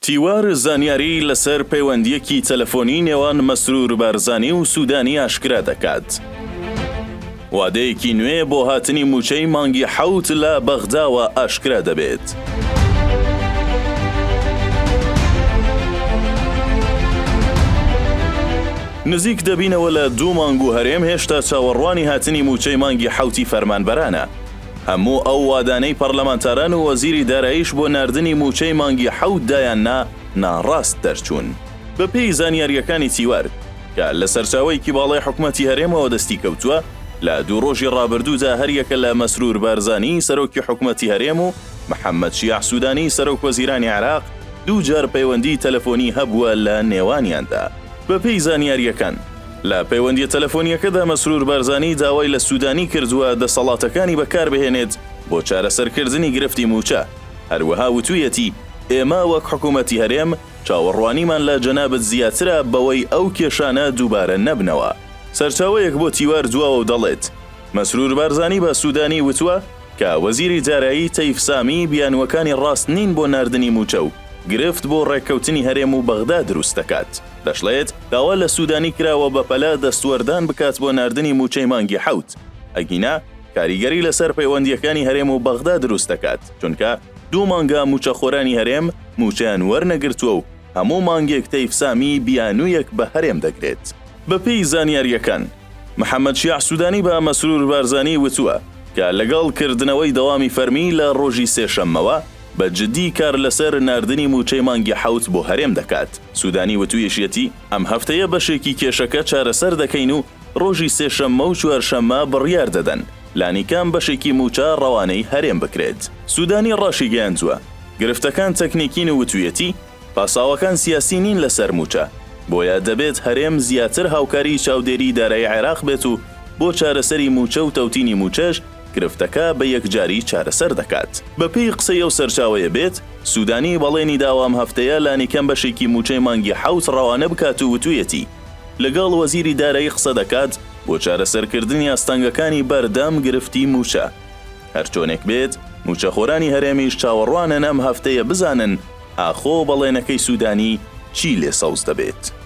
تیوار زانیاری لەسەر پەیوەندیەکی تەلەفۆنی نێوان مەسرور بارزانی و سوودانی ئاشکرا دەکات. وادەیەکی نوێ بۆ هاتنی موچەی مانگی 7 لە بەغداوە ئاشکرا دەبێت. نزیک دەبینەوە لە 2 مانگ و هەرێم هێشتا چاوەڕوانی هاتنی موچەی مانگی 7 فەرمانبەرانە. هەموو ئەو وادانەی پەرلەمانتاران و وەزیری داراییش بۆ ناردنی موچەی مانگی 7 دایان ناڕاست دەرچوون. بەپێی زانیاریەکانی تیوار کە لە سەرچاوەیەکی باڵای حکومەتی هەرێمەوە دەستی کەوتووە، لە 2 ڕۆژی ڕابردوودا هەریەکە لە مەسرور بارزانی سەرۆکی حکومەتی هەرێم و محەممەد شیاع سوودانی سەرۆک وەزیرانی عێراق 2 جار پەیوەندی تەلەفۆنی هەبووە لە نێوانیاندا. بەپێی زانیاریەکان لە پەیوەندی تەلەفۆنیەکەدا مەسرور بارزانی داوای لە سوودانی کردووە دەسەڵاتەکانی بەکاربهێنێت بۆ چارەسەرکردنی گرفتی موچە. هەروەها وتوویەتی ئێمە وەک حکومەتی هەرێم چاوەڕوانیمان لە جەنابەت زیاترە بەوەی ئەو کێشانە دووبارە نەبنەوە. سەرچاوەیەک بۆ تیوار دواوە و دەڵێت مەسرور بارزانی بە سوودانی وتووە کە وەزیری دارایی تەیف سامی بیانوەکانی ڕاست نین بۆ ناردنی موچە و گرفت بۆ ڕێککەوتنی هەرێم و بەغدا دروست دەکات. دەشڵێت داوا لە سوودانی کراوە بەپەلا دەستوەردان بکات بۆ ناردنی موچەی مانگی 7. ئەگینا کاریگەری لەسەر پەیوەندیەکانی هەرێم و بەغدا دروست دەکات، چونکە 2 مانگە موچەخۆرانی هەرێم موچەیان وەرنەگرتووە و هەموو مانگێک تەیف سامی بیانوویەک بە هەرێم دەگرێت. بەپێی زانیاریەکان محەممەد شیاع سوودانی بە مەسرور بارزانی وتووە کە لەگەڵ کردنەوەی دەوامی فەرمی لە ڕۆژی سێشەممەوە بە جددی کار لەسەر ناردنی موچەی مانگی 7 بۆ هەرێم دەکات. سوودانی وتوویەشیەتی ئەم هەفتەیە بەشێکی کێشەکە چارەسەر دەکەین و ڕۆژی سێشەممە و چوارشەممە بڕیار دەدەن لانیکان بەشێکی موچە ڕەوانەی هەرێم بکرێت. سوودانی ڕاشی گەیاندووە گرفتەکان تەکنیکین و وتوویەتی پاساوەکان سیاسی نین لەسەر موچە، بۆیە دەبێت هەرێم زیاتر هاوکاری چاودێری دارایی عێراق بێت و بۆ چارەسەری موچە و تەوتینی موچەش گرفتەکە بە یەکجاری چارەسەر دەکات. بەپێی قسەی ئەو سەرچاوەیە بێت سوودانی بەڵێنی داوام هەفتەیە لانیکەم بەشێکی موچەی مانگی 7 ڕەوانە بکات و وتوویەتی لەگەڵ وەزیری دارایی قسە دەکات بۆ چارەسەرکردنی ئاستانگەکانی بەردەم گرفتی موچە. هەرچۆنێک بێت موچەخۆرانی هەرێمیش چاوەڕوانن ئەم هەفتەیە بزانن ئاخۆ بەڵێنەکەی سوودانی چی لێ سەوز دەبێت.